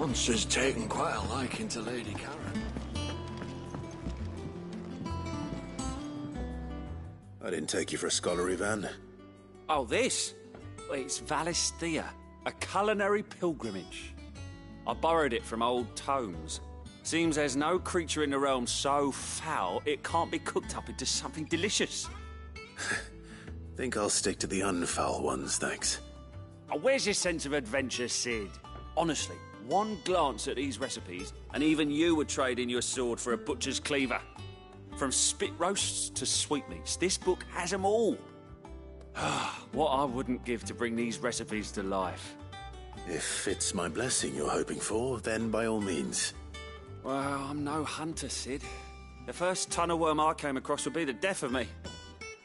Monster's taken quite a liking to Lady Karen. I didn't take you for a scholar, Ivan. Oh, this? Well, it's Valisthea, a culinary pilgrimage. I borrowed it from old tomes. Seems there's no creature in the realm so foul it can't be cooked up into something delicious. Think I'll stick to the unfoul ones, thanks. Oh, where's your sense of adventure, Sid? Honestly, one glance at these recipes, and even you would trade in your sword for a butcher's cleaver. From spit roasts to sweetmeats, this book has them all. What I wouldn't give to bring these recipes to life. If it's my blessing you're hoping for, then by all means. Well, I'm no hunter, Sid. The first tunnel worm I came across would be the death of me.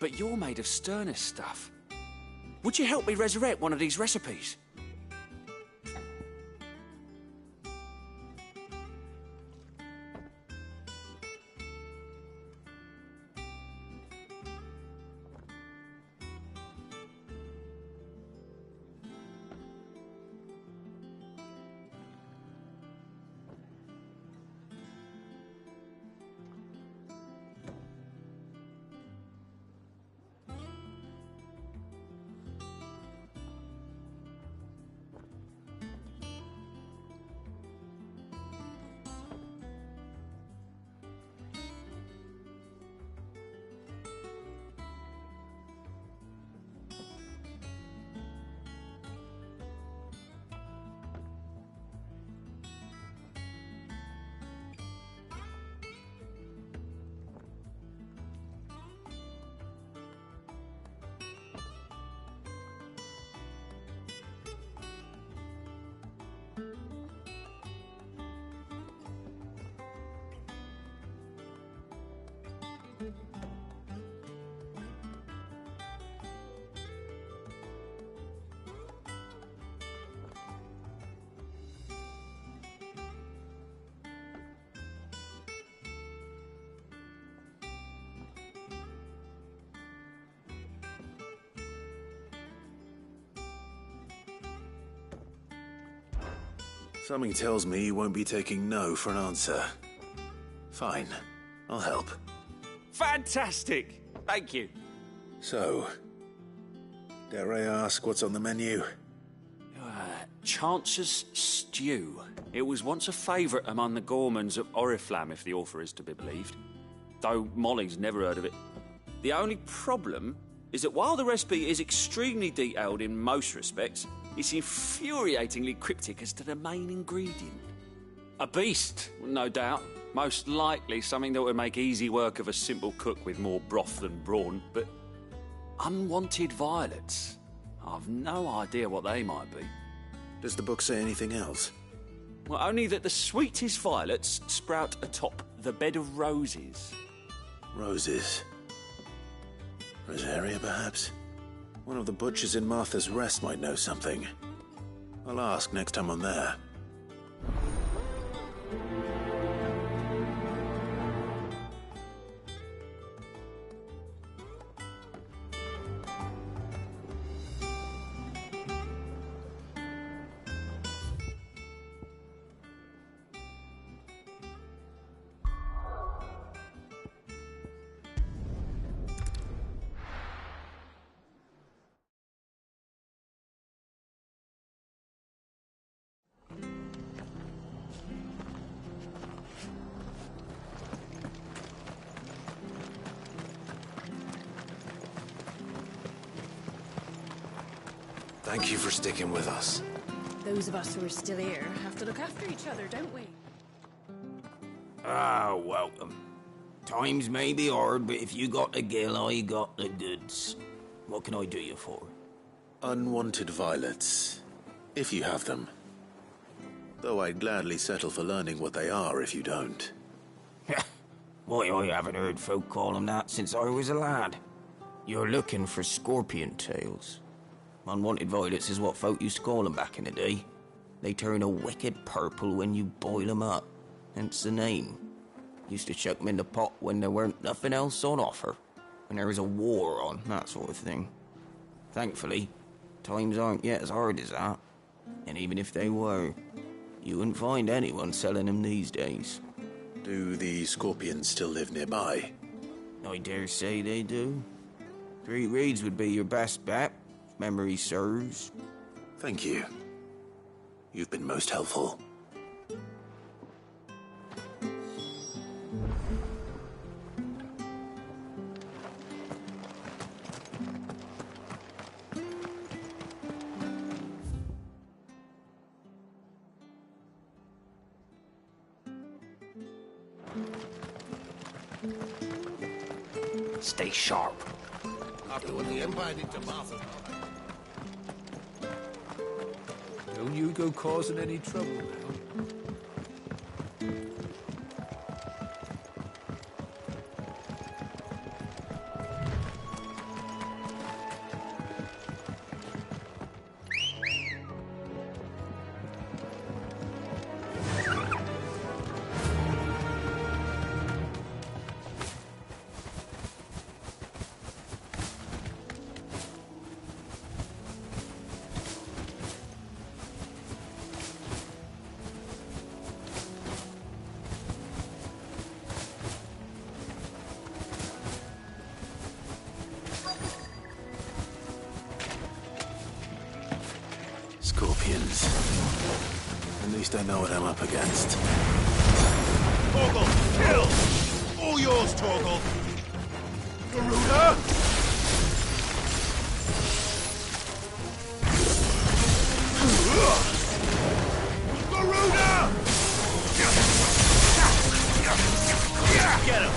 But you're made of sterner stuff. Would you help me resurrect one of these recipes? Something tells me you won't be taking no for an answer. Fine, I'll help. Fantastic! Thank you. So, dare I ask what's on the menu? Chance's Stew. It was once a favourite among the gourmands of Oriflamme, if the author is to be believed. Though Molly's never heard of it. The only problem is that while the recipe is extremely detailed in most respects, it's infuriatingly cryptic as to the main ingredient. A beast, no doubt. Most likely something that would make easy work of a simple cook with more broth than brawn, but unwanted violets. I've no idea what they might be. Does the book say anything else? Well, only that the sweetest violets sprout atop the bed of roses. Roses. Rosaria, perhaps? One of the butchers in Martha's Rest might know something. I'll ask next time I'm there. Thank you for sticking with us. Those of us who are still here have to look after each other, don't we? Ah, welcome. Times may be hard, but if you got the gill, I got the goods. What can I do you for? Unwanted violets, if you have them. Though I'd gladly settle for learning what they are if you don't. Why, I haven't heard folk call them that since I was a lad. You're looking for scorpion tails. Unwanted violets is what folk used to call them back in the day. They turn a wicked purple when you boil them up, hence the name. Used to chuck them in the pot when there weren't nothing else on offer, when there was a war on, that sort of thing. Thankfully, times aren't yet as hard as that, and even if they were, You wouldn't find anyone selling them these days. Do the scorpions still live nearby? I dare say they do. 3 reeds would be your best bet, if memory serves. Thank you. You've been most helpful. Stay sharp. After what the Empire did to Martha. Don't you go causing any trouble now. Scorpions. At least I know what I'm up against. Torgal, kill! All yours, Torgal! Garuda! Garuda! Get him!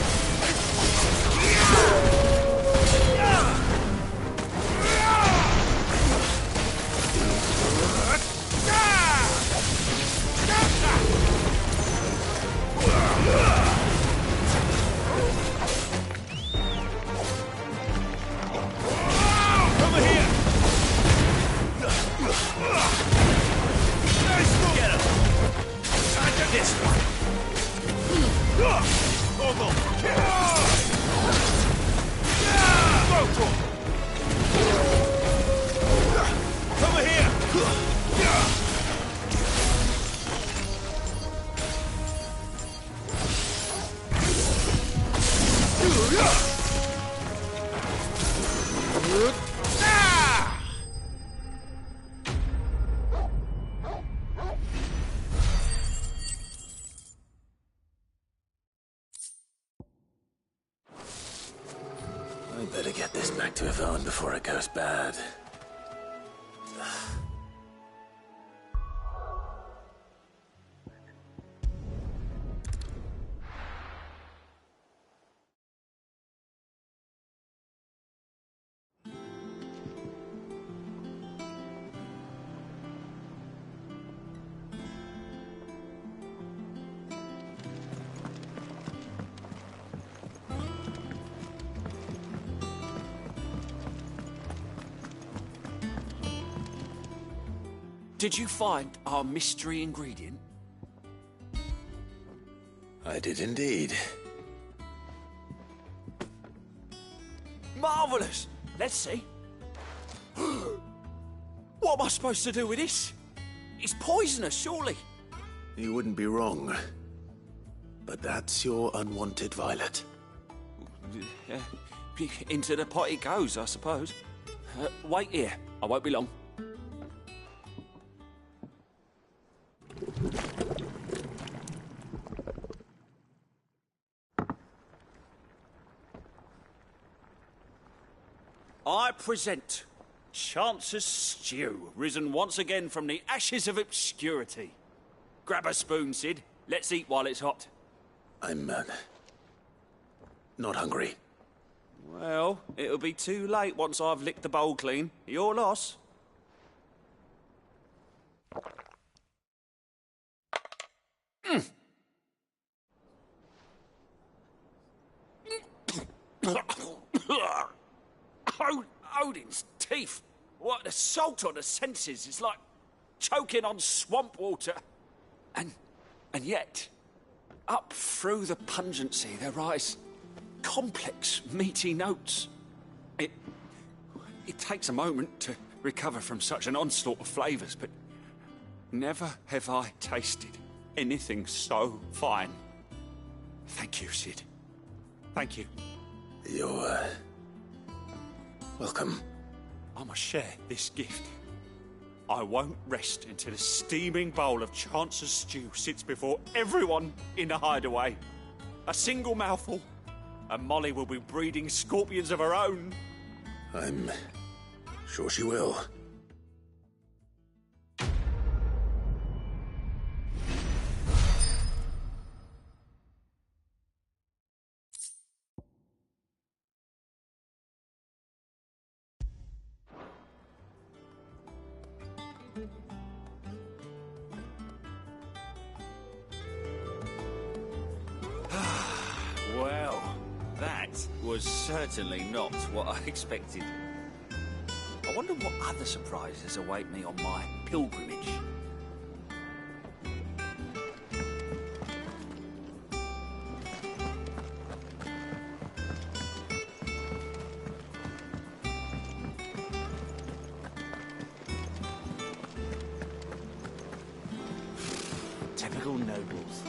I'd better get this back to Yvonne before it goes bad. Did you find our mystery ingredient? I did indeed. Marvellous! Let's see. What am I supposed to do with this? It's poisonous, surely. You wouldn't be wrong. But that's your unwanted violet. Into the pot it goes, I suppose. Wait here. I won't be long. I present Chance's Stew, risen once again from the ashes of obscurity. Grab a spoon, Sid. Let's eat while it's hot. I'm, not hungry. Well, it'll be too late once I've licked the bowl clean. Your loss. Odin's teeth. What, the salt on the senses is like choking on swamp water. And yet, up through the pungency there rise complex, meaty notes. It takes a moment to recover from such an onslaught of flavours, but Never have I tasted anything so fine. Thank you, Sid. Thank you. You're, welcome. I must share this gift. I won't rest until a steaming bowl of Chance's stew sits before everyone in the hideaway. A single mouthful, and Molly will be breeding scorpions of her own. I'm sure she will. Well, that was certainly not what I expected. I wonder what other surprises await me on my pilgrimage. Typical nobles.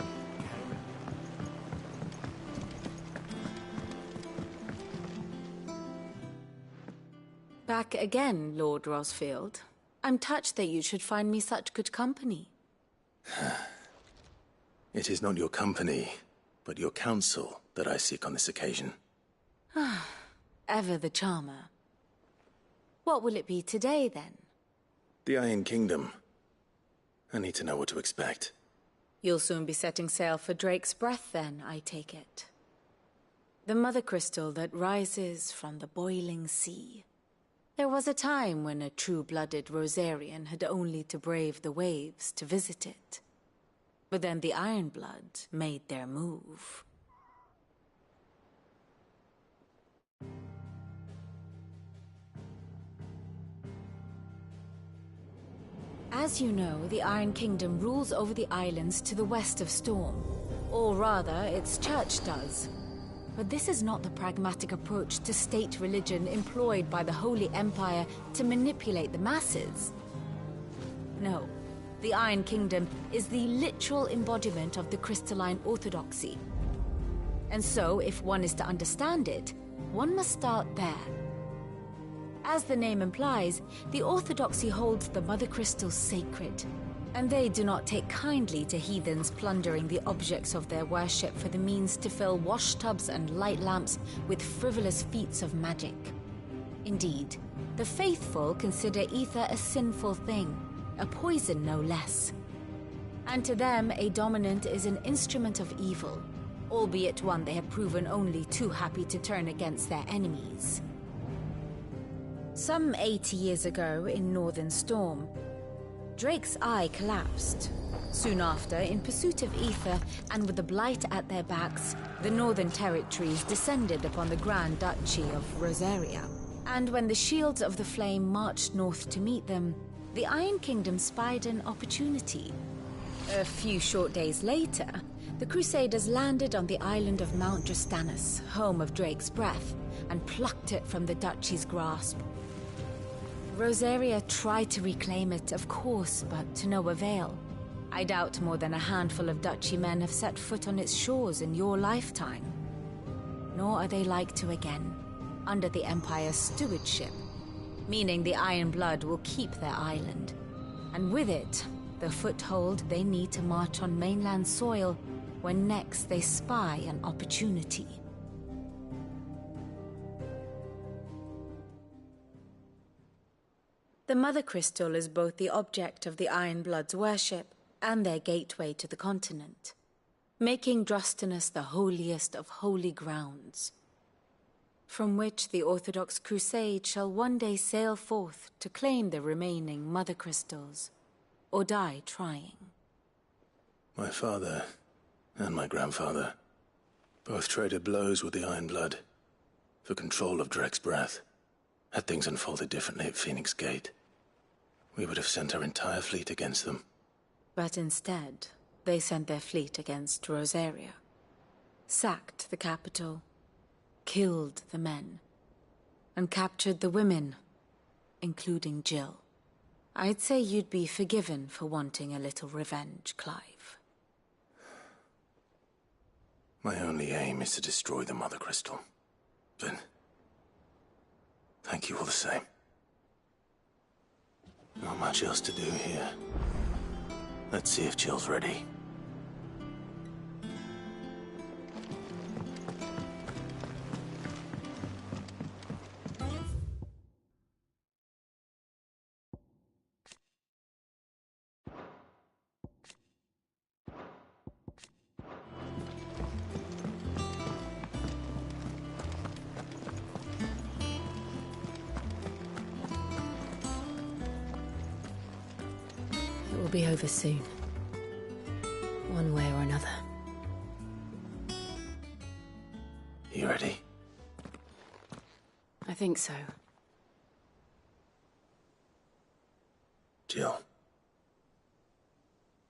Back again, Lord Rosfield. I'm touched that you should find me such good company. It is not your company, but your counsel that I seek on this occasion. Ever the charmer. What will it be today, then? The Iron Kingdom. I need to know what to expect. You'll soon be setting sail for Drake's Breath, then, I take it. The mother crystal that rises from the boiling sea. There was a time when a true-blooded Rosarian had only to brave the waves to visit it. But then the Ironblood made their move. As you know, the Iron Kingdom rules over the islands to the west of Storm. Or rather, its church does. But this is not the pragmatic approach to state religion employed by the Holy Empire to manipulate the masses. No, the Iron Kingdom is the literal embodiment of the crystalline orthodoxy. And so, if one is to understand it, one must start there. As the name implies, the orthodoxy holds the Mother Crystals sacred, and they do not take kindly to heathens plundering the objects of their worship for the means to fill washtubs and light lamps with frivolous feats of magic. Indeed, the faithful consider ether a sinful thing, a poison no less. And to them, a dominant is an instrument of evil, albeit one they have proven only too happy to turn against their enemies. Some 80 years ago in Northern Storm, Drake's eye collapsed. Soon after, in pursuit of ether and with the blight at their backs, the Northern Territories descended upon the Grand Duchy of Rosaria. And when the Shields of the Flame marched north to meet them, the Iron Kingdom spied an opportunity. A few short days later, the Crusaders landed on the island of Mount Drastanus, home of Drake's Breath, and plucked it from the Duchy's grasp. Rosaria tried to reclaim it, of course, but to no avail. I doubt more than a handful of Duchy men have set foot on its shores in your lifetime. Nor are they like to again, under the Empire's stewardship, meaning the Iron Blood will keep their island. And with it, the foothold they need to march on mainland soil when next they spy an opportunity. The Mother Crystal is both the object of the Iron Blood's worship and their gateway to the continent, making Drastanus the holiest of holy grounds, from which the Orthodox Crusade shall one day sail forth to claim the remaining Mother Crystals, or die trying. My father and my grandfather both traded blows with the Iron Blood for control of Drake's Breath. Had things unfolded differently at Phoenix Gate, we would have sent our entire fleet against them. But instead, they sent their fleet against Rosaria, sacked the capital, killed the men, and captured the women, including Jill. I'd say you'd be forgiven for wanting a little revenge, Clive. My only aim is to destroy the Mother Crystal. But thank you all the same. Not much else to do here. Let's see if Jill's ready. It will be over soon. One way or another. You ready? I think so. Jill.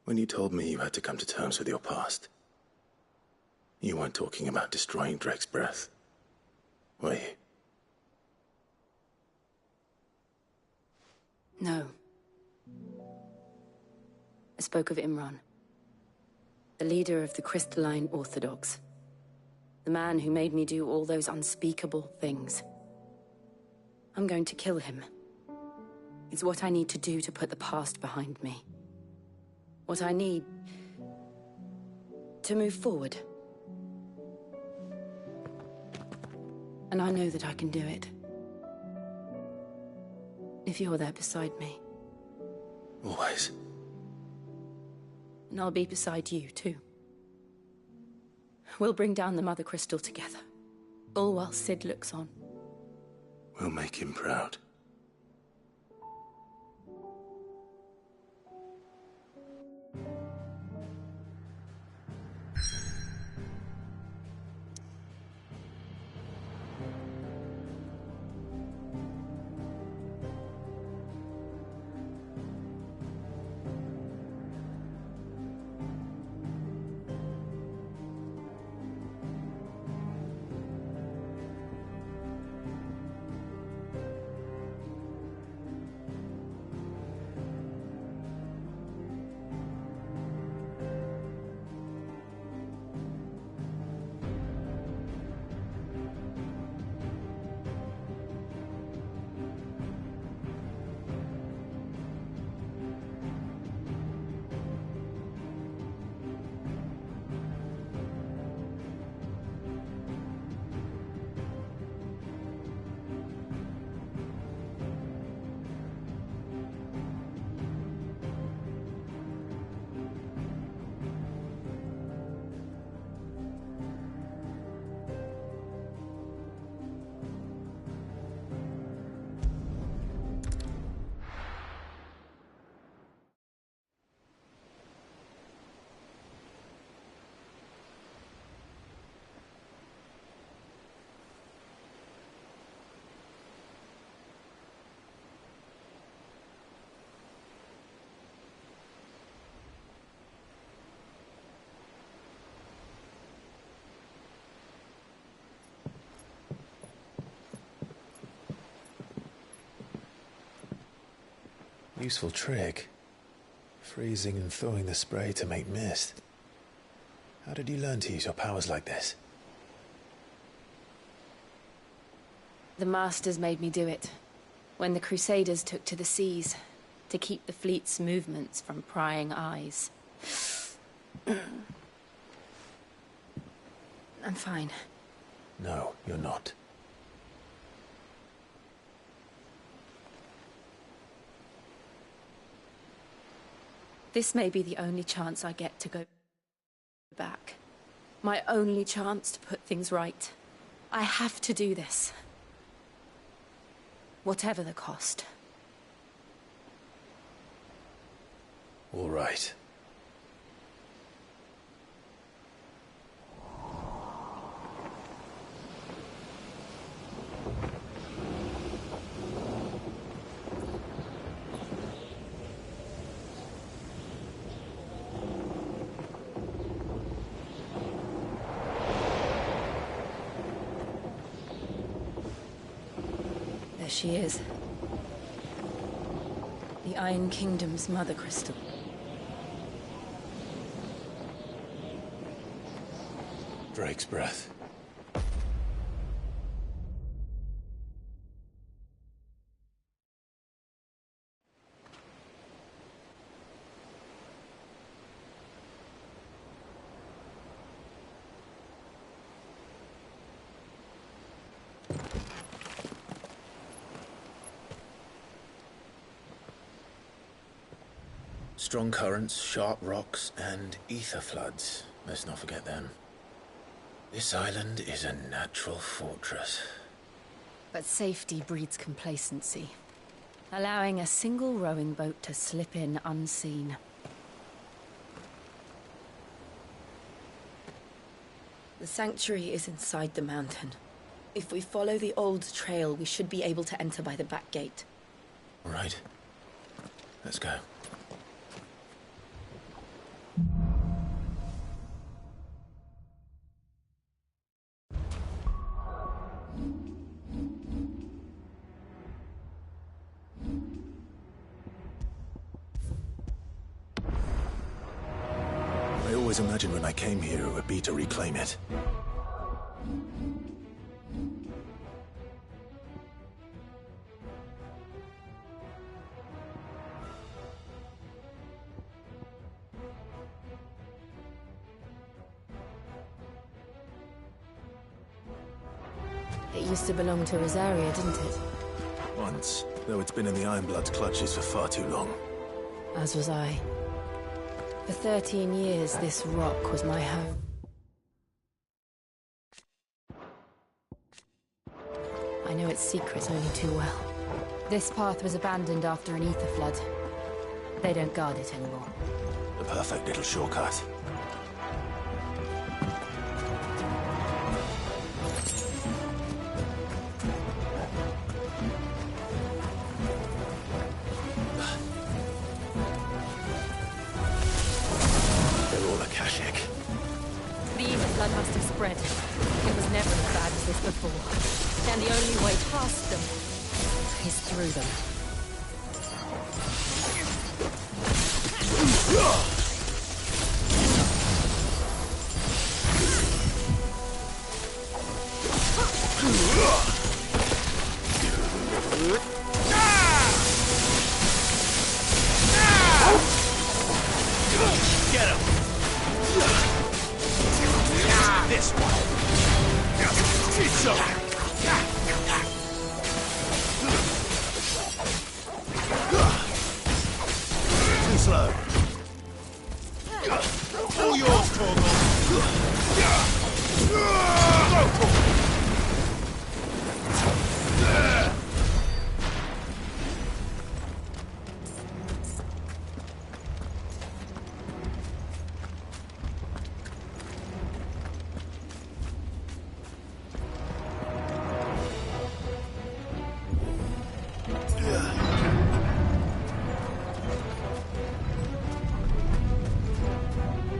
When you told me you had to come to terms with your past, you weren't talking about destroying Drake's breath, were you? No. I spoke of Imran, the leader of the Crystalline Orthodox. The man who made me do all those unspeakable things. I'm going to kill him. It's what I need to do to put the past behind me. What I need to move forward. And I know that I can do it. If you're there beside me. Always. And I'll be beside you, too. We'll bring down the Mother Crystal together. All while Sid looks on. We'll make him proud. Useful trick. Freezing and thawing the spray to make mist. How did you learn to use your powers like this? The Masters made me do it. When the Crusaders took to the seas, to keep the fleet's movements from prying eyes. I'm fine. No, you're not. This may be the only chance I get to go back. My only chance to put things right. I have to do this. Whatever the cost. All right. There she is. The the Iron Kingdom's mother crystal. Drake's breath. Strong currents, sharp rocks, and ether floods. Let's not forget them. This island is a natural fortress. But safety breeds complacency, allowing a single rowing boat to slip in unseen. The sanctuary is inside the mountain. If we follow the old trail, we should be able to enter by the back gate. All right. Let's go. I always imagined when I came here it would be to reclaim it. It used to belong to Rosaria, didn't it? Once, though it's been in the Ironblood's clutches for far too long. As was I. For 13 years, this rock was my home. I know its secrets only too well. This path was abandoned after an ether flood. They don't guard it anymore. The perfect little shortcut. Blood must have spread. It was never as bad as this before. And the only way past them is through them. Get him! This one. It's over. Too slow. All yours, Torgal. Go,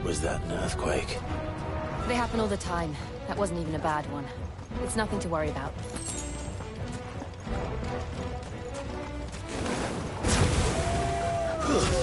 Was that an earthquake? They happen all the time. That wasn't even a bad one. It's nothing to worry about. Go!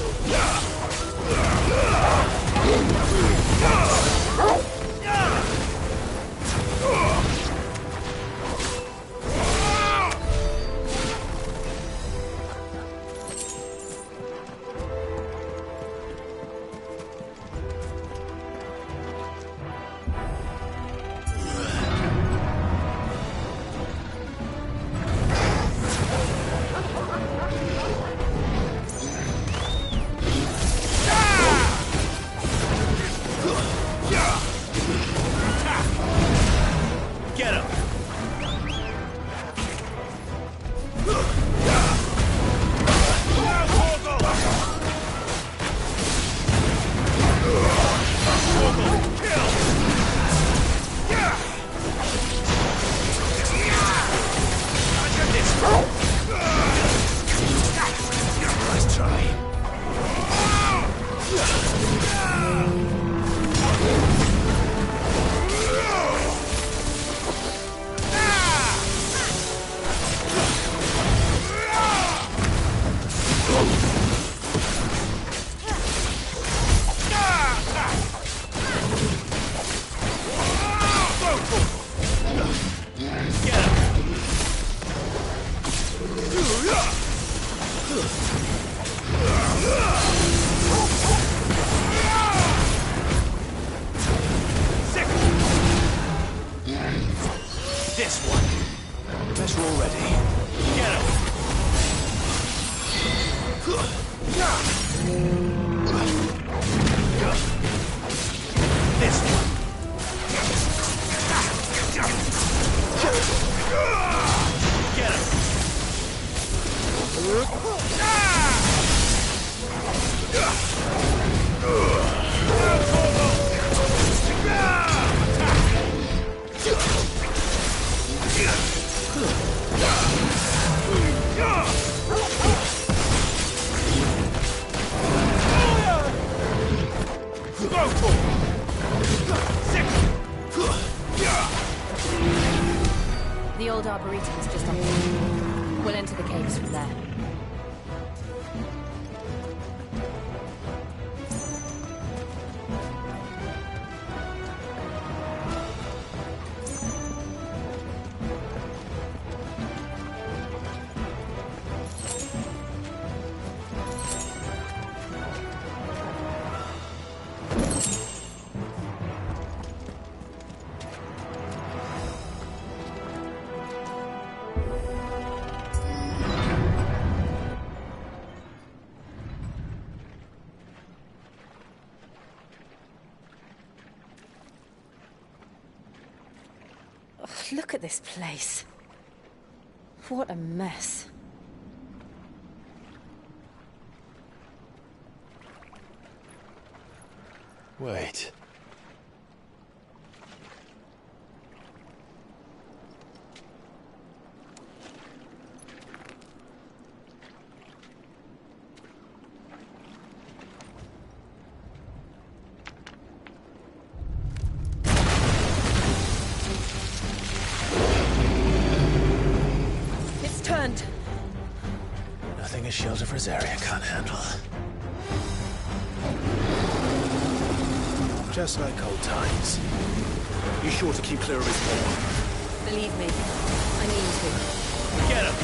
The old arboretum's just up there. We'll enter the caves from there. Look at this place. What a mess. Wait. It's turned. Nothing a shelter for Zarya can't handle. Just like old times. You sure to keep clear of his paw? Believe me, I mean to. Get him!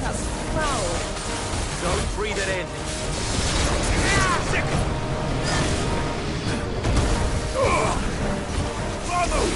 That's foul. Don't breathe it in. Follow!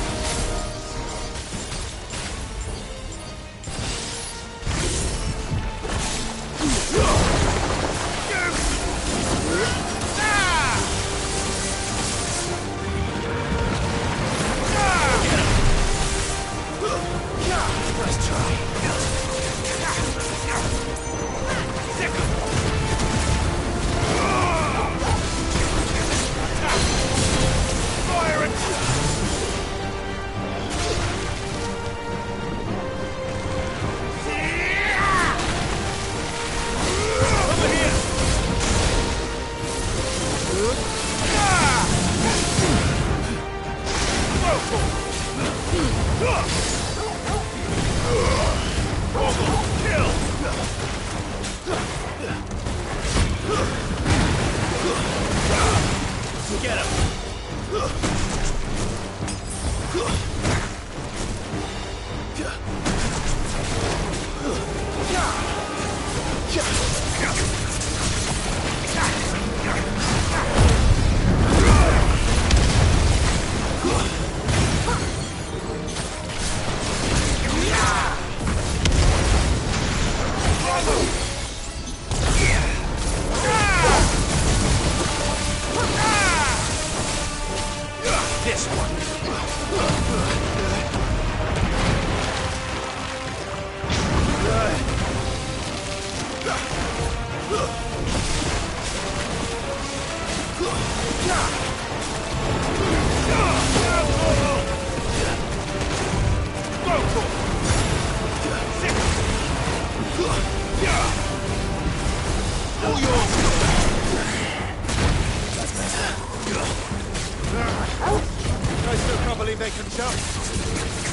I still can't believe they can jump.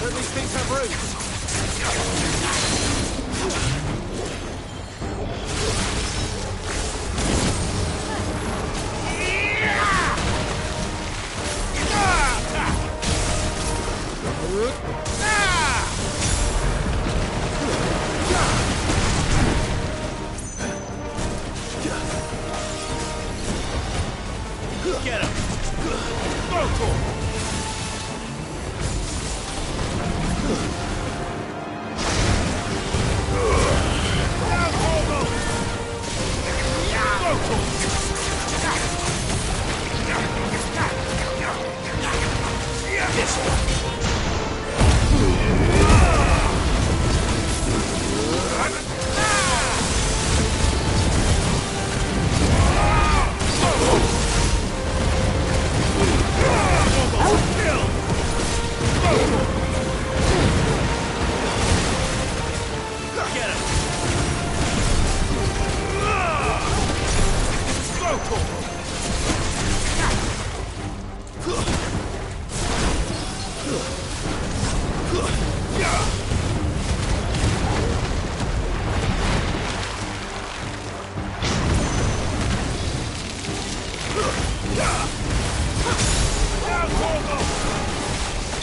But these things have roots. Get him! Go for it! Go!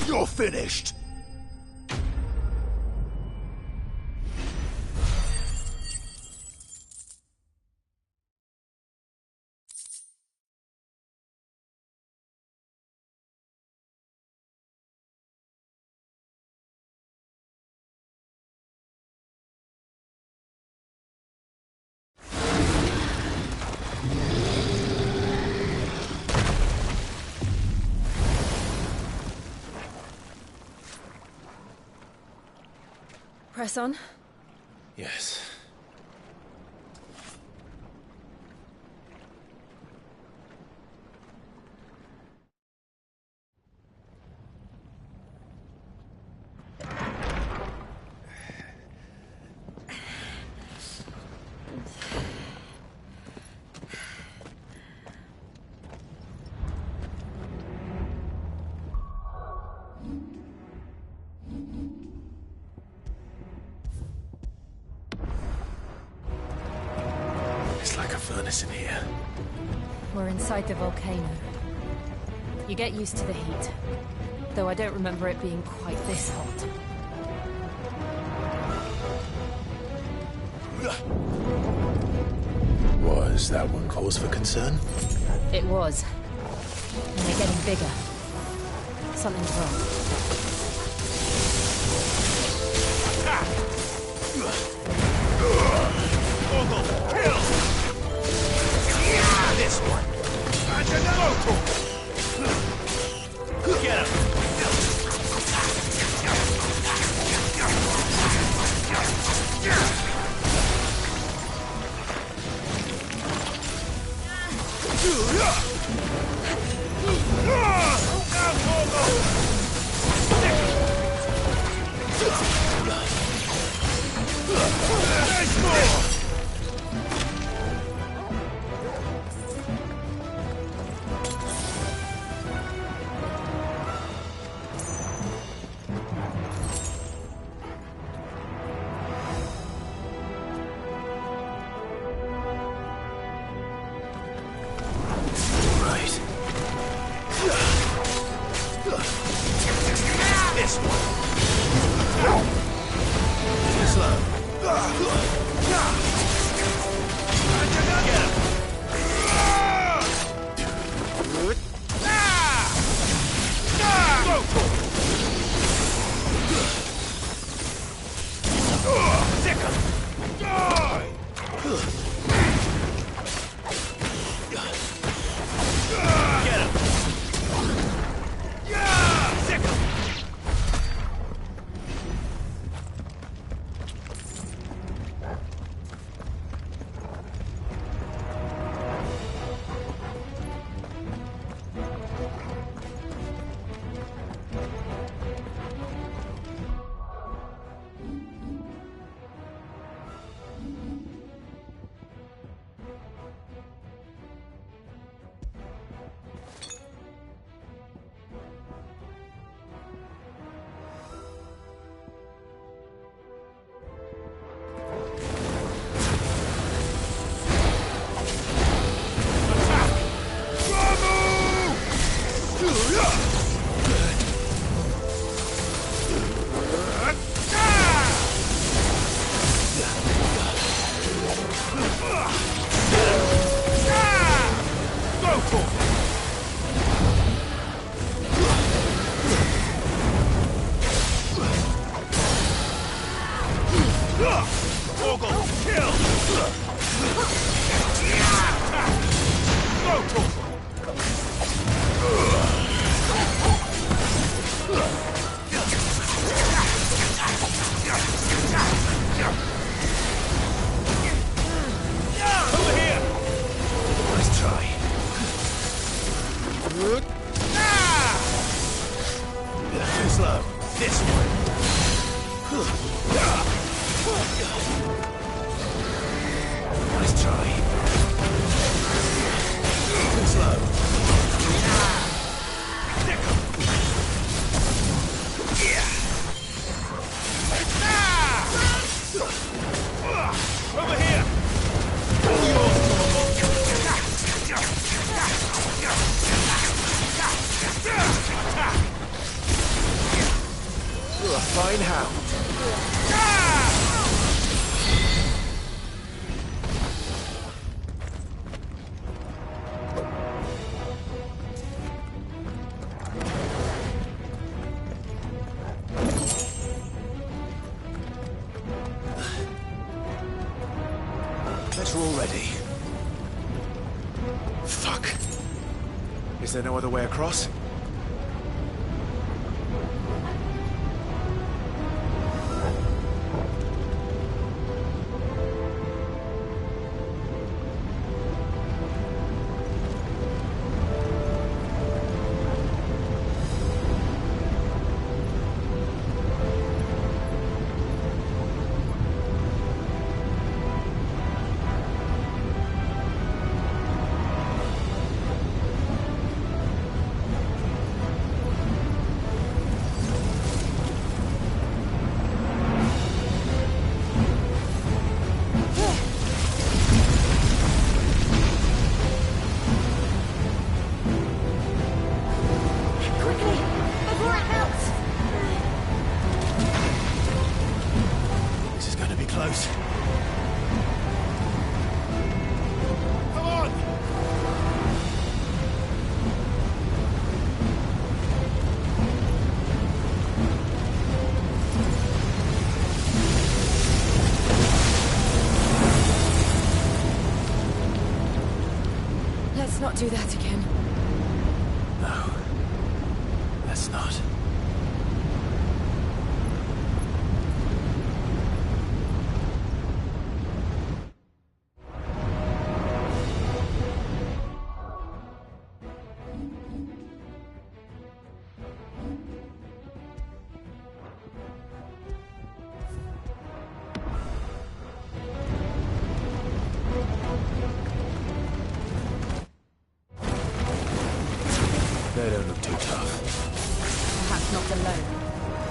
You're finished! Press on. Yes. It's like a furnace in here. We're inside the volcano. You get used to the heat, though I don't remember it being quite this hot. Was that one cause for concern? It was. And they're getting bigger. Something's wrong. This one. Get him. This one. Slow. fine hound. Better already. Fuck. Is there no other way across? Let's not do that again. No. Let's not. They don't look too tough. Perhaps not alone,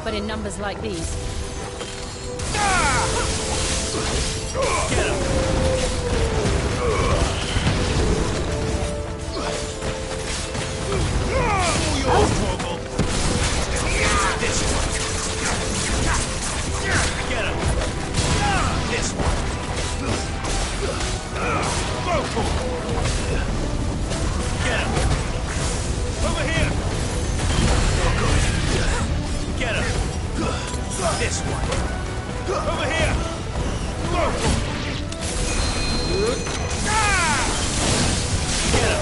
but in numbers like these. Get him! This one. Get him! This one. Go for it! Get him! Over here! Oh, good. Get him! This one. Over here! Go for it! Get him!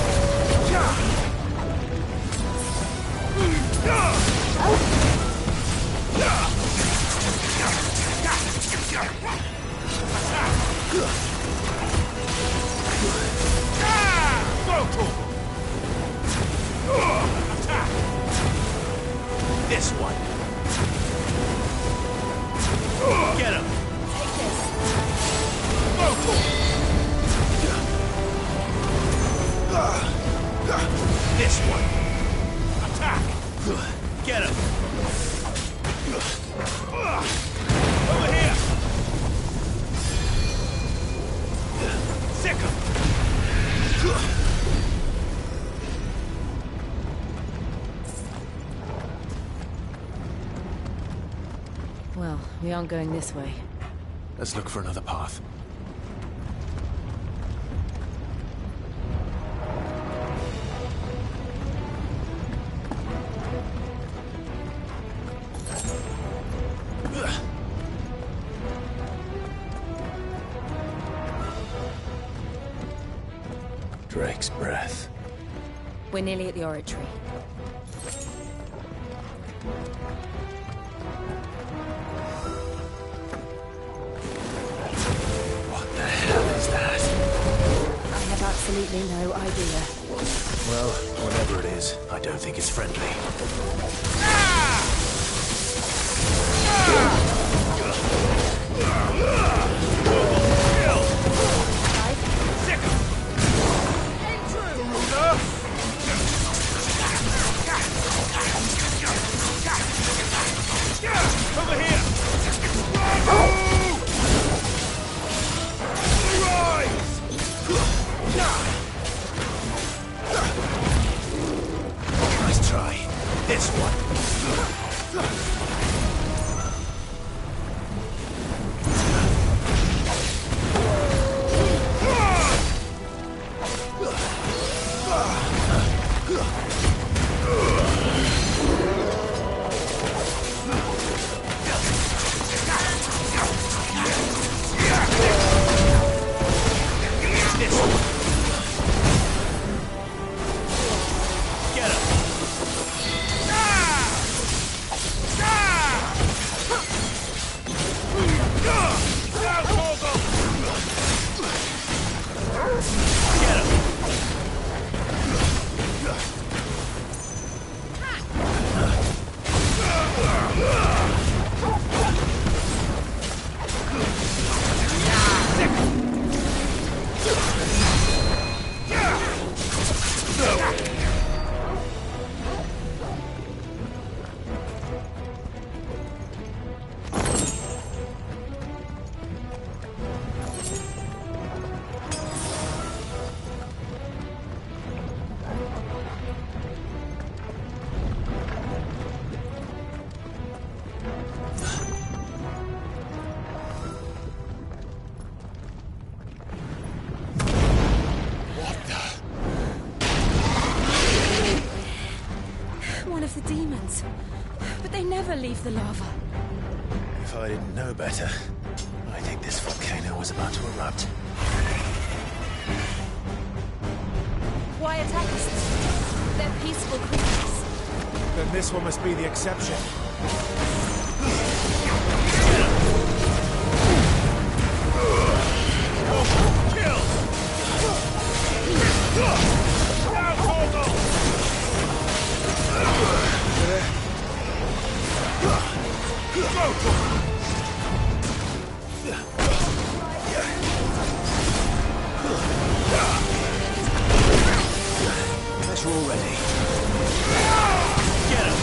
Go for it! Attack! This one. Get him! Take this. Go for it! This one. Attack! Get him! Over here! Sick him! Well, we aren't going this way. Let's look for another path. Drake's breath. We're nearly at the oratory. What the hell is that? I have absolutely no idea. Well, whatever it is, I don't think it's friendly. Over here! Nice try. This one. of the demons. But they never leave the lava. If I didn't know better, I think this volcano was about to erupt. Why attack us? They're peaceful creatures. Then this one must be the exception. Guess we're all ready. Get him!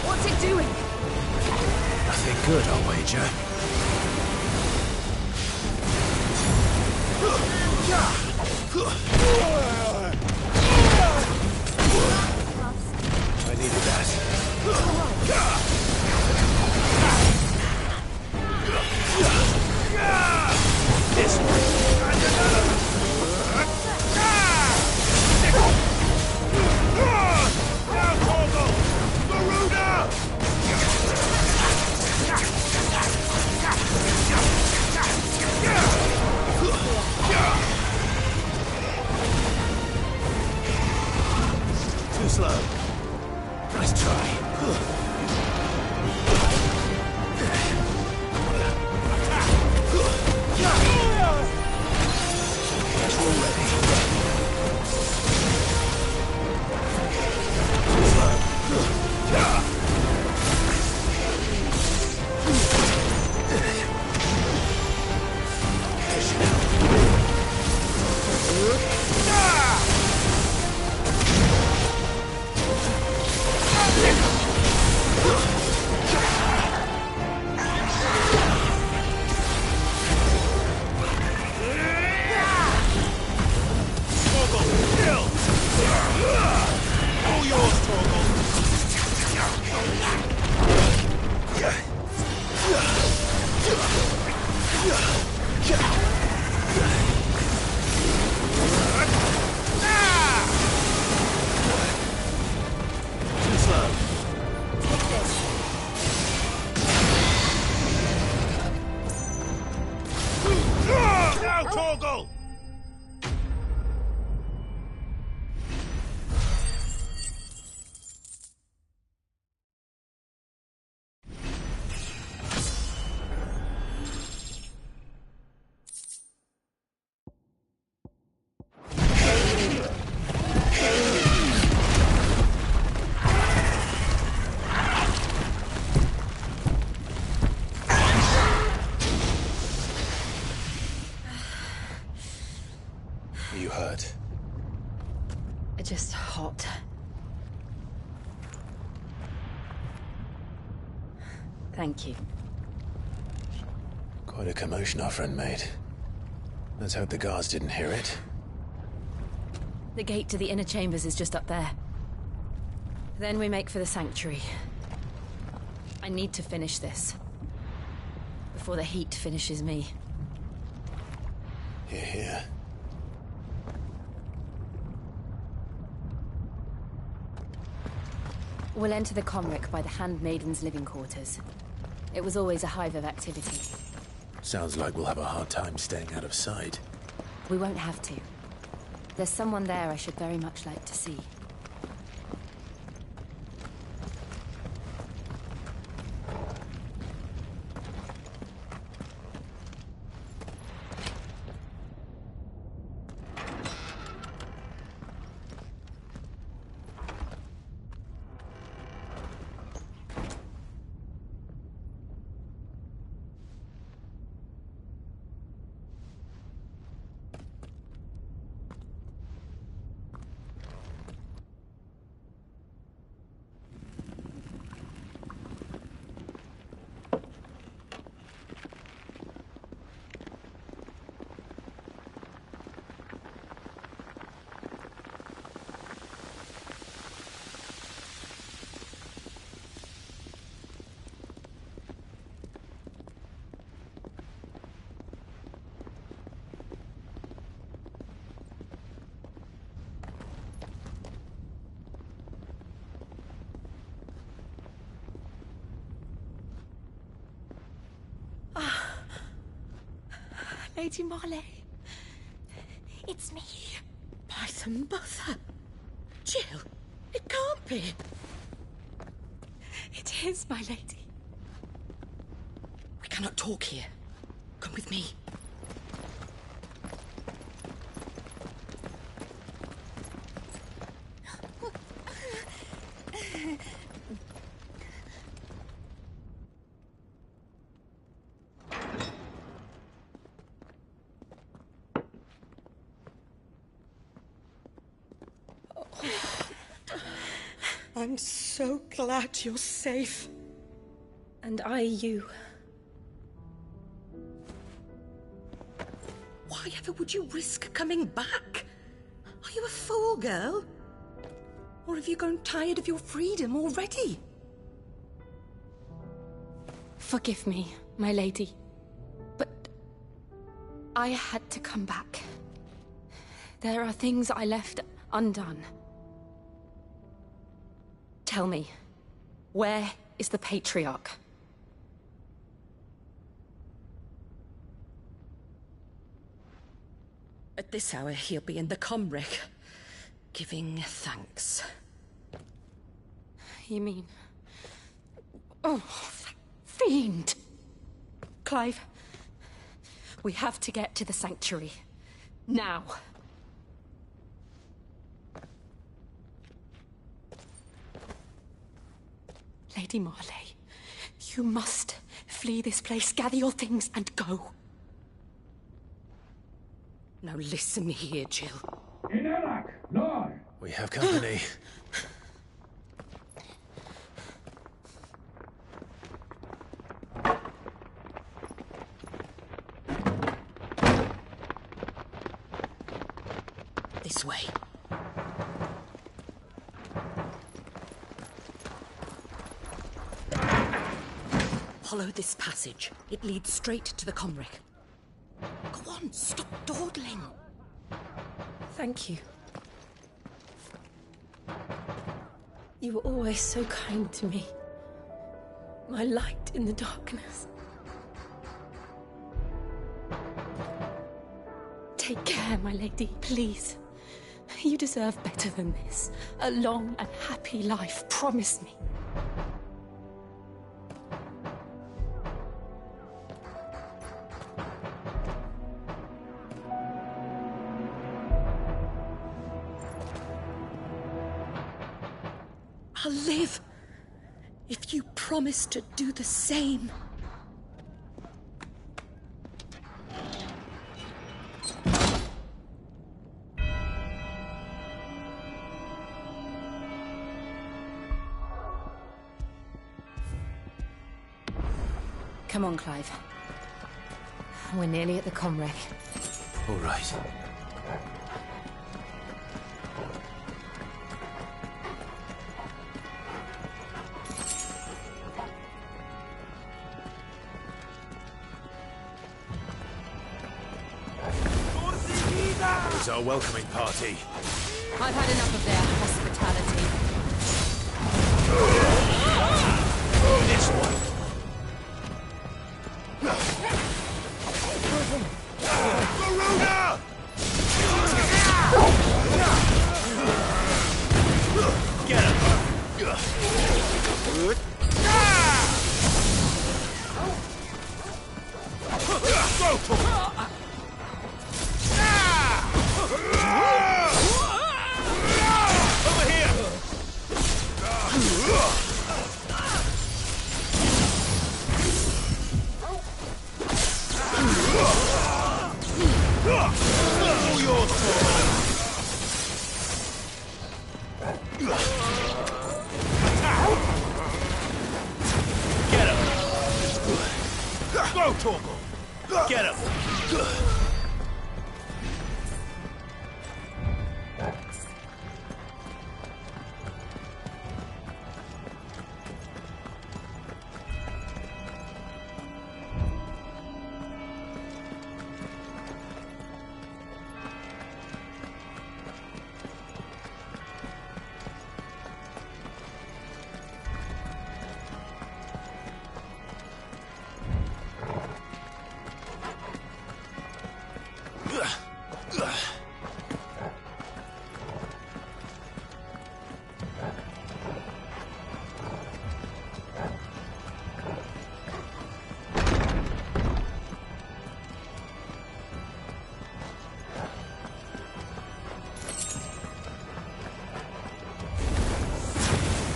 What's it doing? Nothing good, I'll wager. I needed that. This too slow. Nice try. Guess we're ready. Too slow. Too slow. Take this. Now, Torgal! You hurt. Just hot. Thank you. Quite a commotion our friend made. Let's hope the guards didn't hear it. The gate to the inner chambers is just up there. Then we make for the sanctuary. I need to finish this. Before the heat finishes me. Hear, hear. We'll enter the Comric by the Handmaiden's living quarters. It was always a hive of activity. Sounds like we'll have a hard time staying out of sight. We won't have to. There's someone there I should very much like to see. Lady Marley, it's me. By the mother. Jill, it can't be. It is, my lady. We cannot talk here. Come with me. I'm so glad you're safe. And I you. Why ever would you risk coming back? Are you a fool, girl? Or have you grown tired of your freedom already? Forgive me, my lady. But I had to come back. There are things I left undone. Tell me, where is the Patriarch? At this hour, he'll be in the Comric, giving thanks. You mean... Oh, that fiend! Clive, we have to get to the sanctuary. Now. Lady Marley, you must flee this place, gather your things, and go. Now listen here, Jill. We have company. This way. Follow this passage. It leads straight to the Comric. Go on, stop dawdling. Thank you. You were always so kind to me. My light in the darkness. Take care, my lady, please. You deserve better than this. A long and happy life, promise me. I'll live if you promise to do the same. Come on, Clive. We're nearly at the Comric. All right. is our welcoming party. I've had enough of their hospitality. This one. Varuna! Get him! Go for it! Over here! All yours, get him! Go, Torgal! Get him!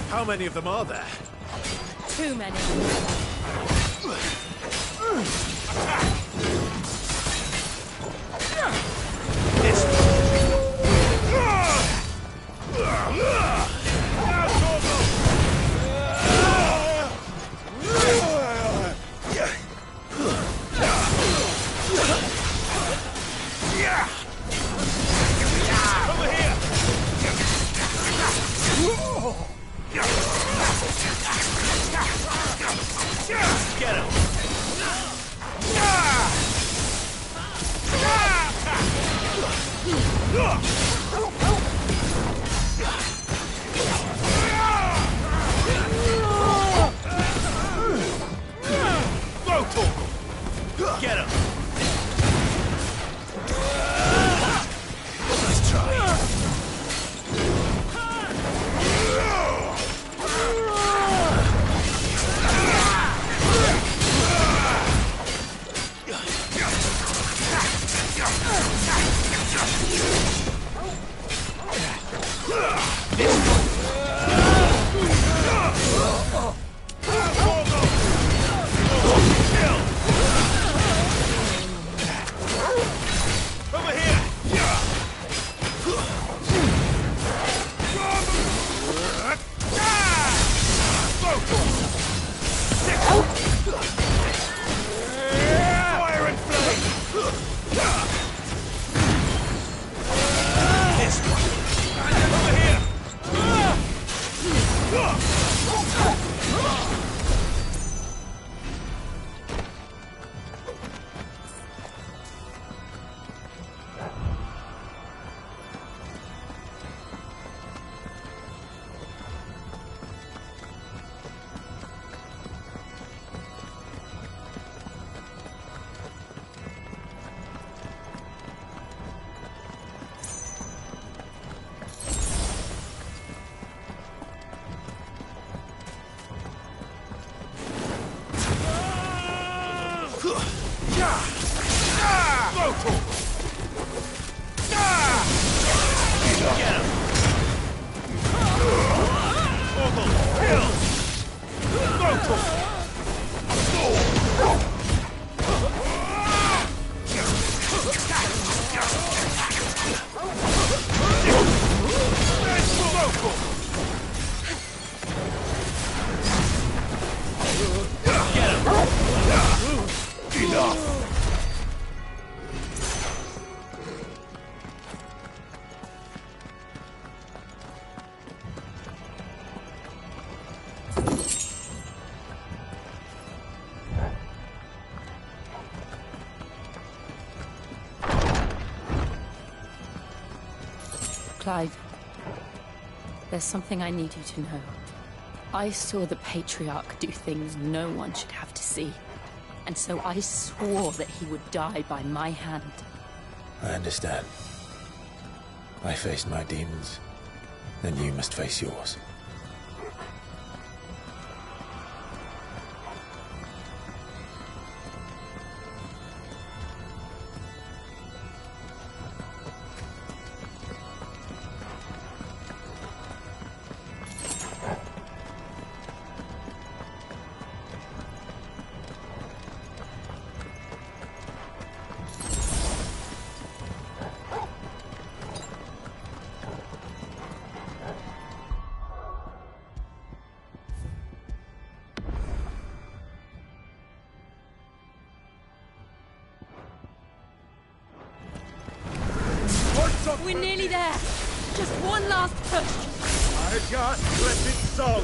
How many of them are there? Too many. This over here! Get him! Clive, there's something I need you to know. I saw the Patriarch do things no one should have to see. And so I swore that he would die by my hand. I understand. I faced my demons, and you must face yours. We're nearly there. Just one last push. I got blessed soul.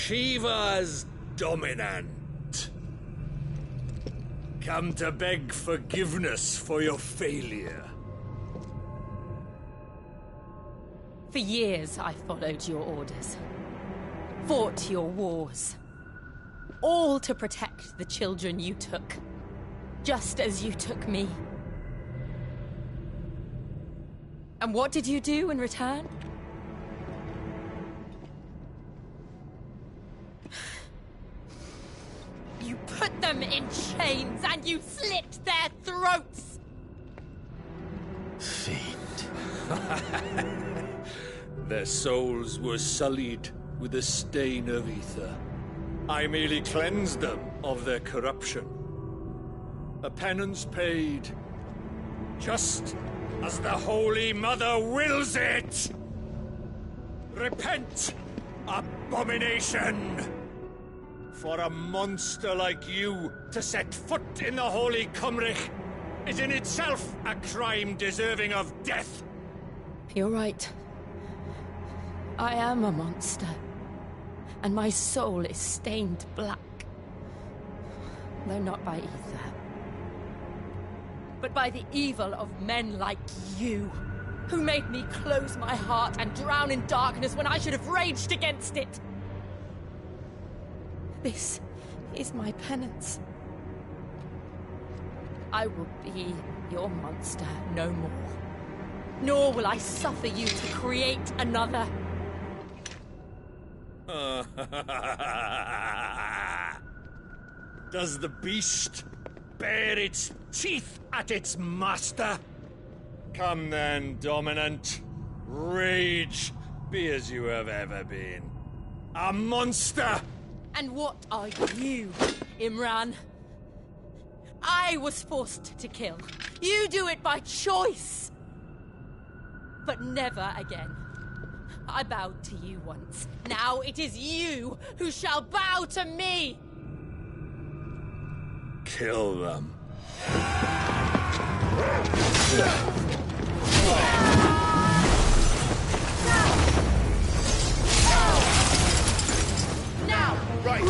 Shiva's dominant. Come to beg forgiveness for your failure. For years, I followed your orders. Fought your wars. All to protect the children you took. Just as you took me. And what did you do in return? You put them in chains and you slit their throats! Their souls were sullied with the stain of ether. I merely cleansed them of their corruption. A penance paid, just as the Holy Mother wills it! Repent, abomination! For a monster like you to set foot in the Holy Cymrich is in itself a crime deserving of death. You're right. I am a monster. And my soul is stained black. Though not by ether. But by the evil of men like you, who made me close my heart and drown in darkness when I should have raged against it. This is my penance. I will be your monster no more. Nor will I suffer you to create another. Does the beast bare its teeth at its master? Come then, Dominant. Rage, be as you have ever been. A monster! And what are you, Imran? I was forced to kill. You do it by choice. But never again. I bowed to you once. Now it is you who shall bow to me! Kill them. Now! Right!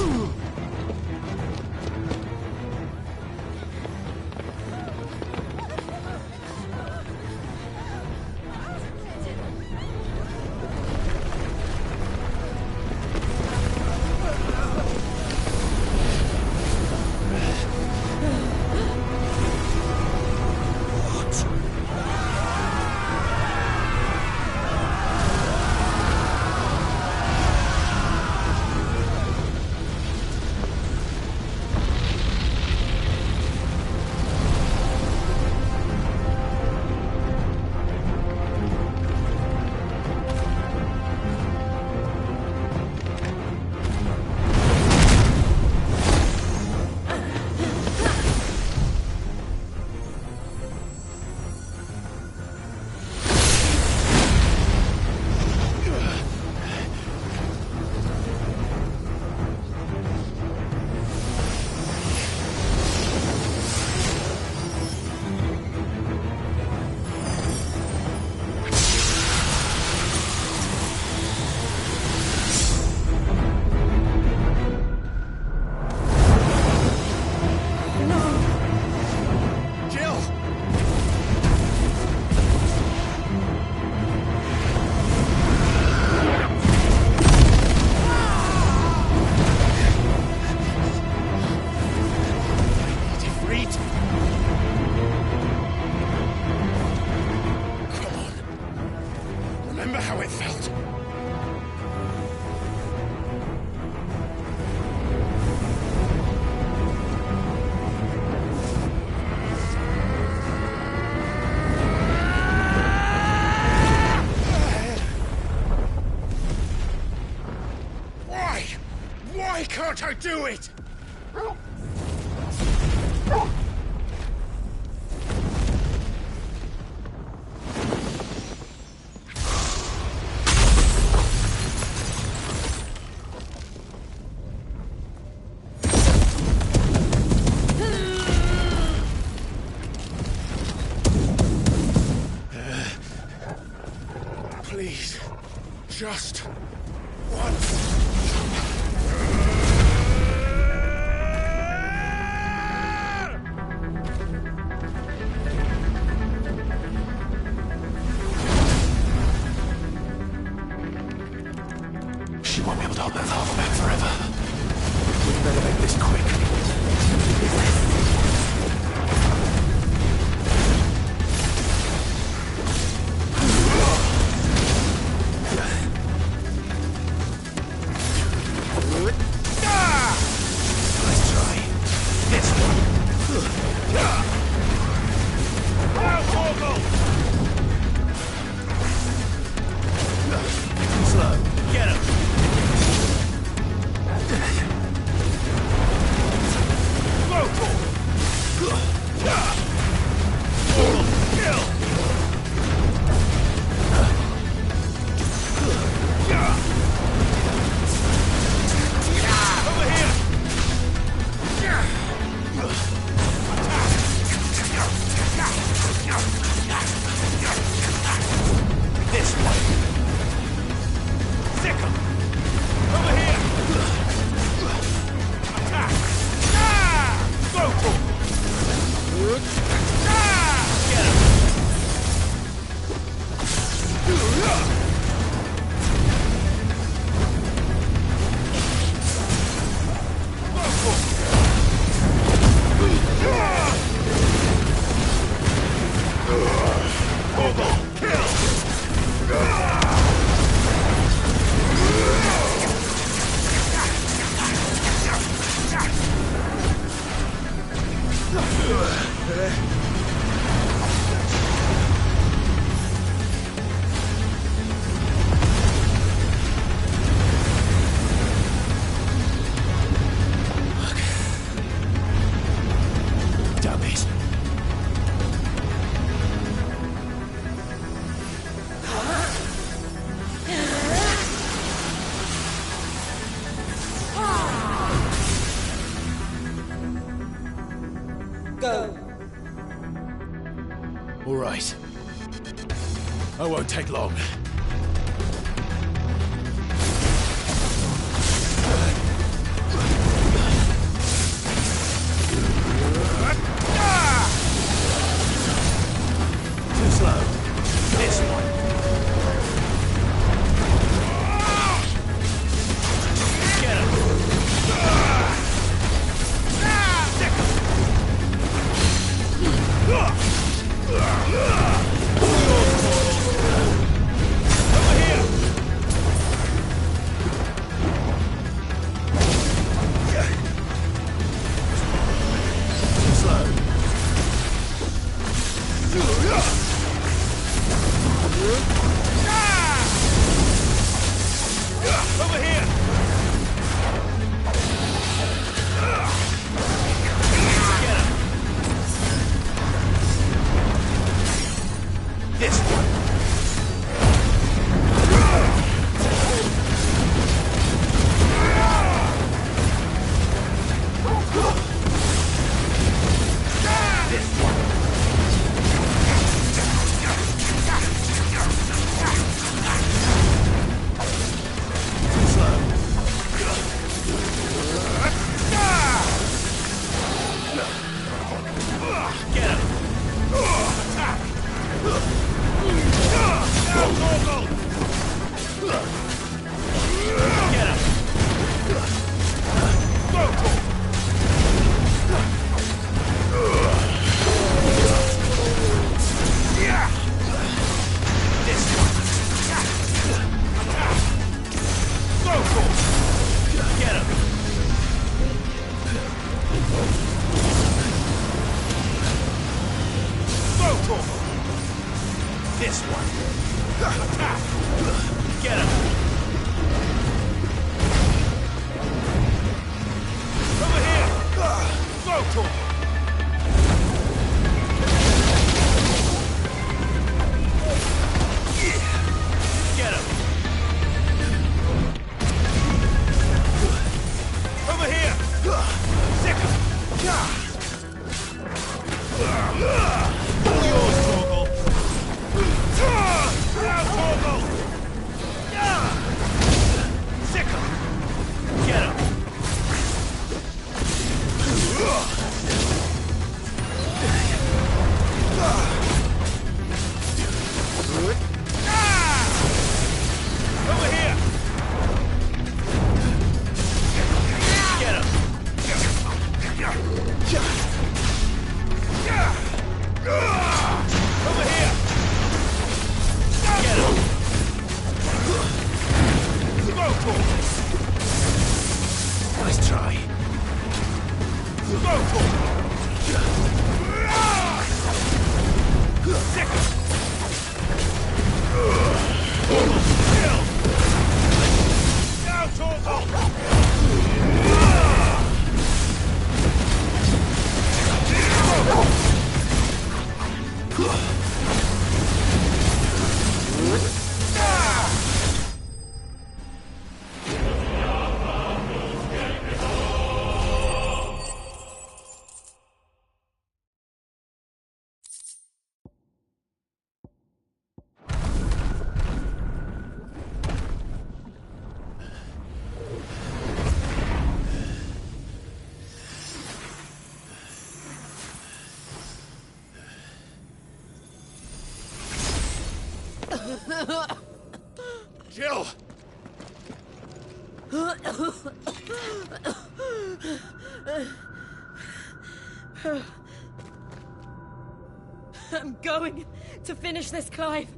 Can't I do it? Please, just once. She won't be able to hold that father back forever. We'd better make this quick. Let's try. This one. I won't take long. Too slow. This one. Get him. This one. Attack! Get him! Over here! Go to him! Get him! Over here! Sick him! All yours, Torgal! Now, Torgal! Sick him! Get him! Over here! Get him! Over here! Get him! Go for it! Nice try. Go for it! Sick him! Kill! Now, Torgal! Jill! I'm going to finish this, Clive.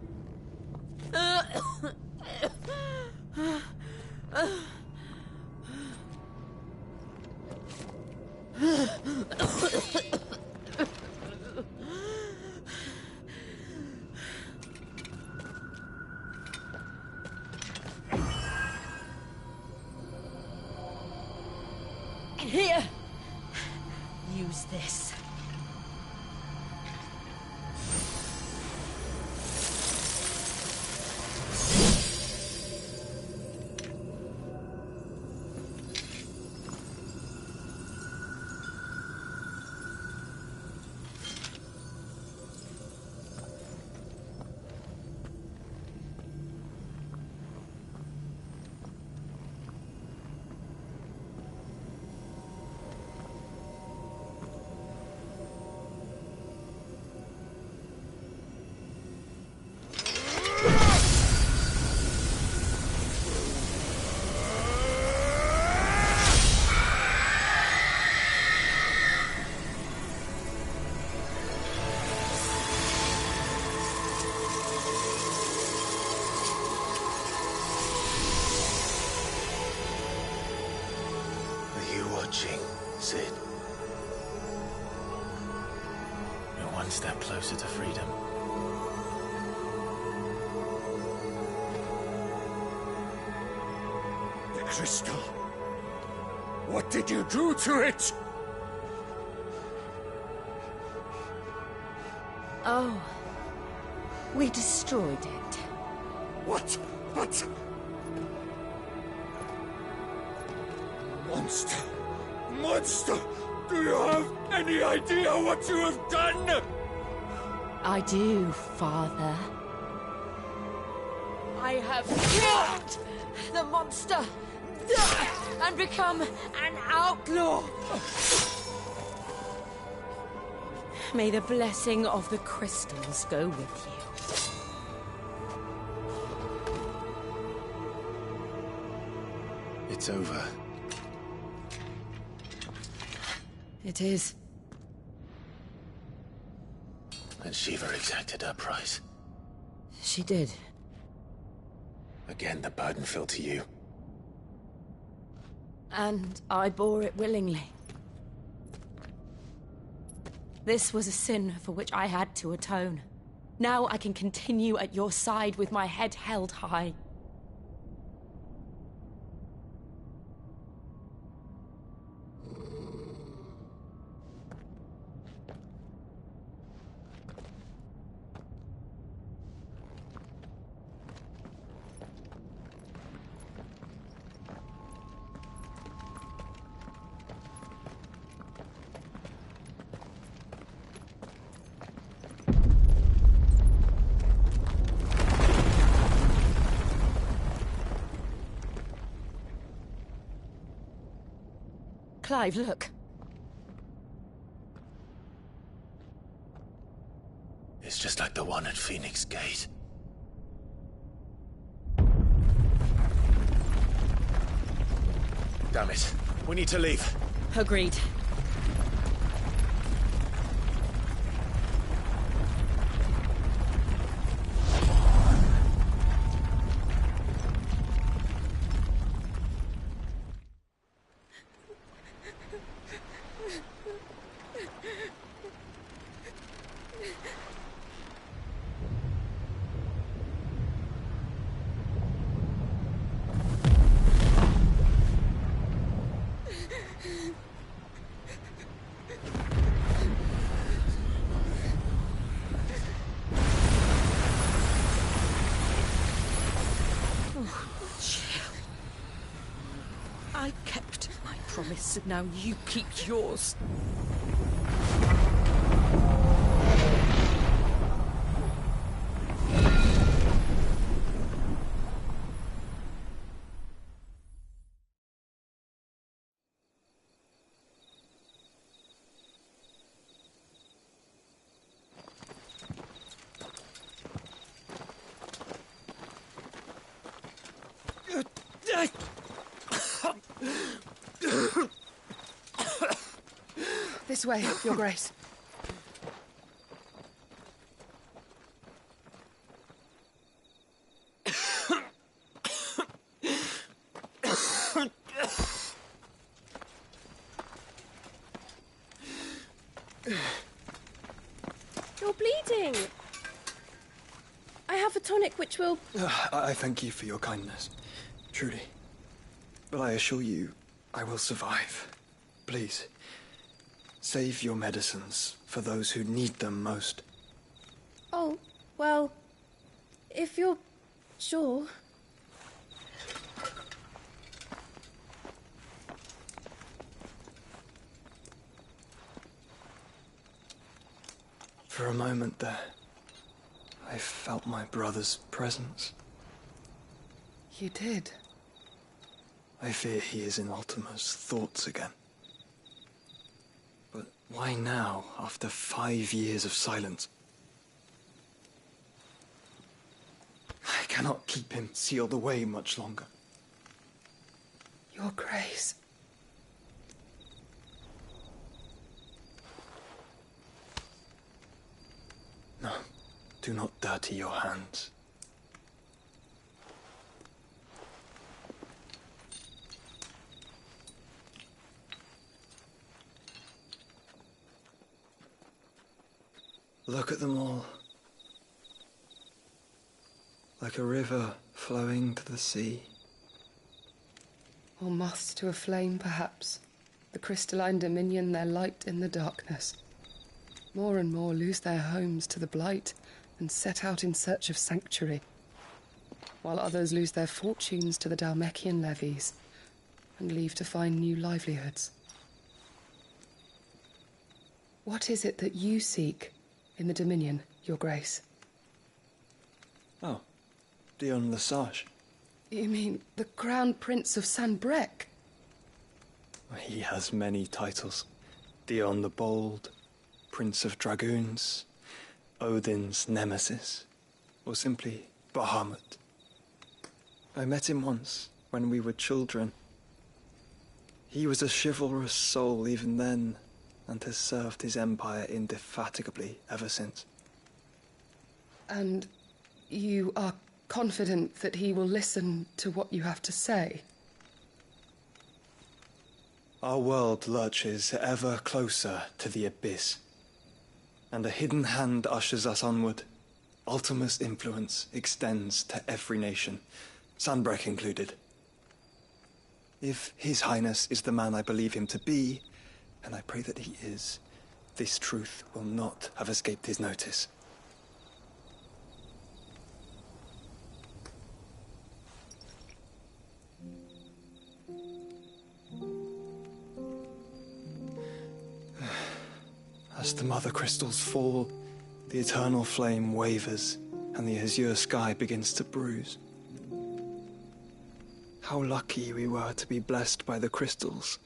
Here! Use this. watching, Sid. You're one step closer to freedom. The crystal. What did you do to it? Oh. We destroyed it. What? Monster! Monster! Do you have any idea what you have done? I do, Father. I have killed the monster and become an outlaw. May the blessing of the crystals go with you. It's over. It is. And Shiva exacted her price. She did. Again, the burden fell to you. And I bore it willingly. This was a sin for which I had to atone. Now I can continue at your side with my head held high. Clive, look. It's just like the one at Phoenix Gate. Damn it. We need to leave. Agreed. I kept my promise, and now you keep yours. This way, Your Grace. You're bleeding. I have a tonic which will... I thank you for your kindness, truly. But I assure you, I will survive. Please, save your medicines for those who need them most. Oh, well, if you're sure... For a moment there, I felt my brother's presence. You did? I fear he is in Ultima's thoughts again. But why now, after 5 years of silence? I cannot keep him sealed away much longer. Your Grace. No, do not dirty your hands. Look at them all. Like a river flowing to the sea. Or moths to a flame, perhaps. The crystalline dominion their light in the darkness. More and more lose their homes to the blight and set out in search of sanctuary, while others lose their fortunes to the Dhalmekian levies and leave to find new livelihoods. What is it that you seek in the Dominion, Your Grace? Oh, Dion Lesage. You mean the Crown Prince of Sanbreque? He has many titles. Dion the Bold, Prince of Dragoons, Odin's Nemesis, or simply Bahamut. I met him once, when we were children. He was a chivalrous soul even then, and has served his empire indefatigably ever since. And you are confident that he will listen to what you have to say? Our world lurches ever closer to the abyss, and a hidden hand ushers us onward. Ultima's influence extends to every nation, Sanbreque included. If His Highness is the man I believe him to be, and I pray that he is, this truth will not have escaped his notice. As the mother crystals fall, the eternal flame wavers, and the azure sky begins to bruise. How lucky we were to be blessed by the crystals,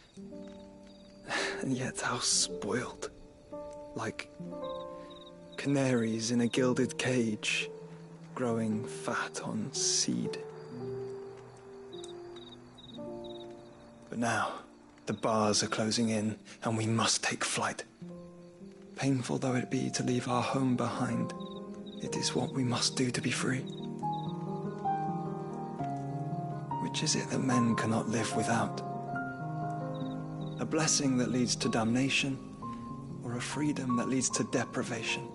and yet how spoiled. Like canaries in a gilded cage, growing fat on seed. But now, the bars are closing in, and we must take flight. Painful though it be to leave our home behind, it is what we must do to be free. Which is it that men cannot live without? A blessing that leads to damnation, or a freedom that leads to deprivation?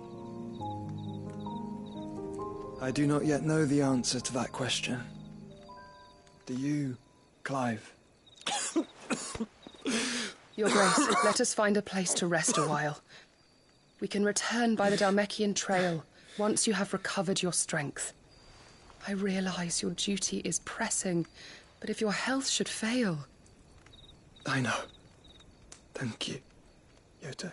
I do not yet know the answer to that question. Do you, Clive? Your Grace, let us find a place to rest a while. We can return by the Dhalmekian trail once you have recovered your strength. I realize your duty is pressing, but if your health should fail... I know. Thank you, Yote.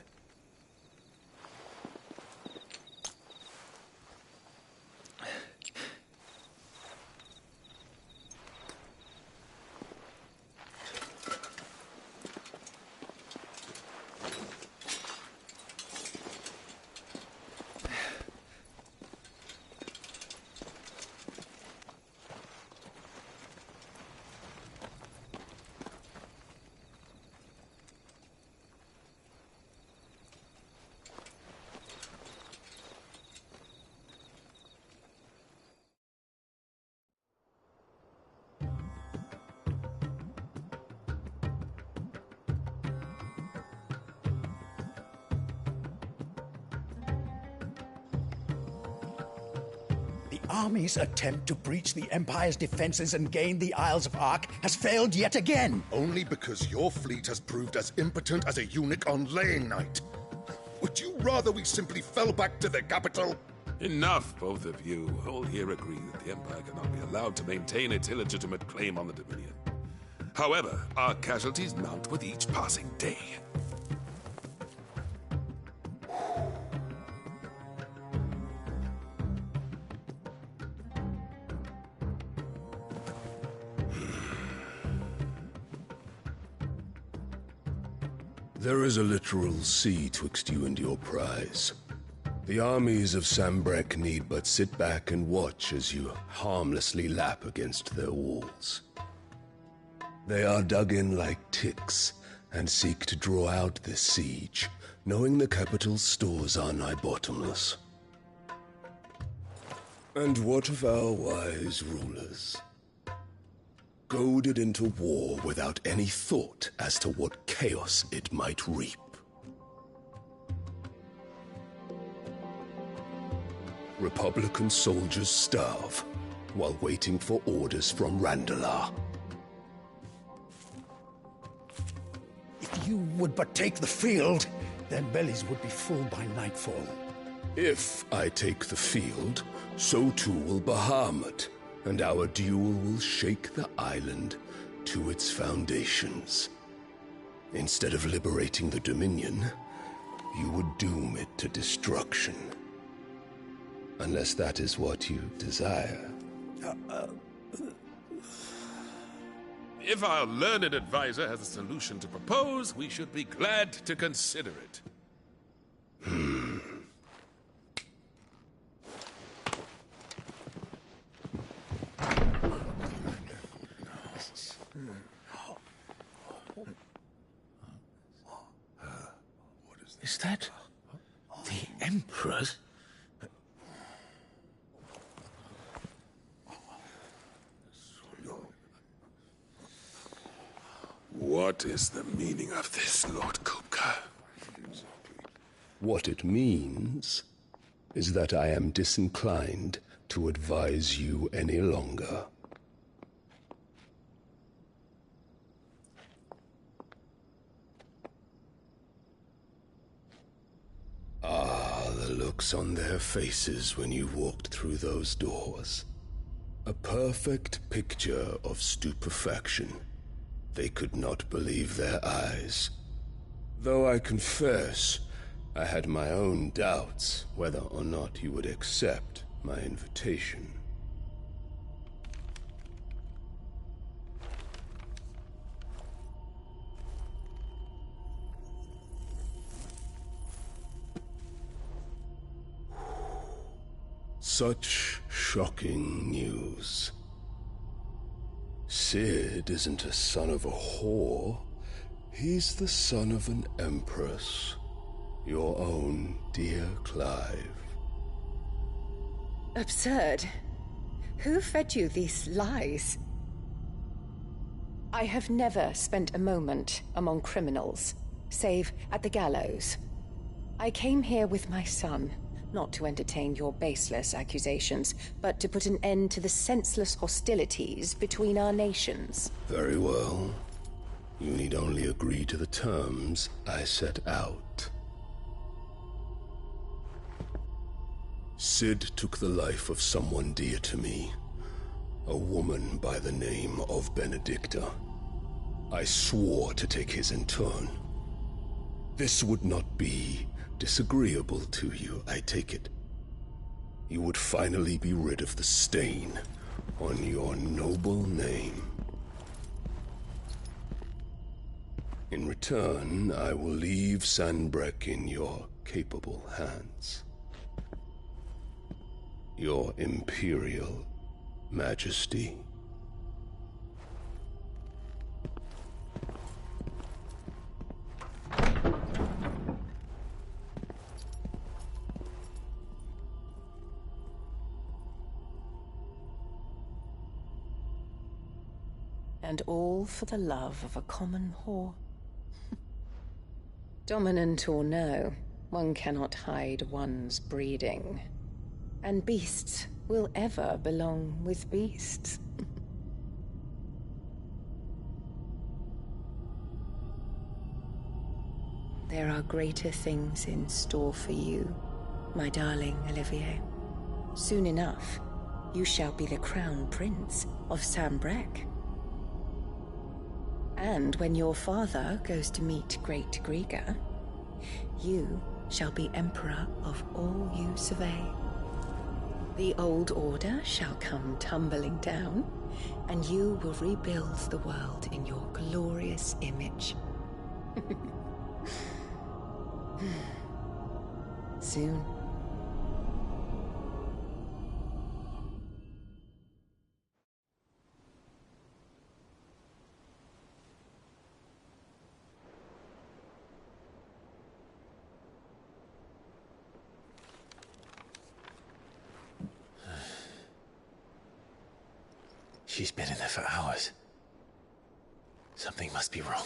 The army's attempt to breach the Empire's defenses and gain the Isles of Ark has failed yet again. Only because your fleet has proved as impotent as a eunuch on laying night. Would you rather we simply fell back to the capital? Enough, both of you. All here agree that the Empire cannot be allowed to maintain its illegitimate claim on the Dominion. However, our casualties mount with each passing day. There is a literal sea twixt you and your prize. The armies of Sanbreque need but sit back and watch as you harmlessly lap against their walls. They are dug in like ticks and seek to draw out this siege, knowing the capital's stores are nigh bottomless. And what of our wise rulers? Goaded into war without any thought as to what chaos it might reap. Republican soldiers starve while waiting for orders from Randalar. If you would but take the field, their bellies would be full by nightfall. If I take the field, so too will Bahamut, and our duel will shake the island to its foundations. Instead of liberating the Dominion, you would doom it to destruction. Unless that is what you desire. If our learned advisor has a solution to propose, we should be glad to consider it. Is that the Emperor's? What is the meaning of this, Lord Kupka? What it means is that I am disinclined to advise you any longer. Ah, the looks on their faces when you walked through those doors. A perfect picture of stupefaction. They could not believe their eyes. Though I confess, I had my own doubts whether or not you would accept my invitation. Such shocking news. Sid isn't a son of a whore. He's the son of an empress. Your own dear Clive. Absurd. Who fed you these lies? I have never spent a moment among criminals, save at the gallows. I came here with my son, not to entertain your baseless accusations, but to put an end to the senseless hostilities between our nations. Very well. You need only agree to the terms I set out. Sid took the life of someone dear to me, a woman by the name of Benedicta. I swore to take his in turn. This would not be disagreeable to you, I take it. You would finally be rid of the stain on your noble name. In return, I will leave Sanbreque in your capable hands. Your Imperial Majesty. And all for the love of a common whore. Dominant or no, one cannot hide one's breeding. And beasts will ever belong with beasts. There are greater things in store for you, my darling Olivier. Soon enough, you shall be the crown prince of Sanbreque. And when your father goes to meet Great Griga, you shall be emperor of all you survey. The old order shall come tumbling down, and you will rebuild the world in your glorious image. Soon. She's been in there for hours. Something must be wrong.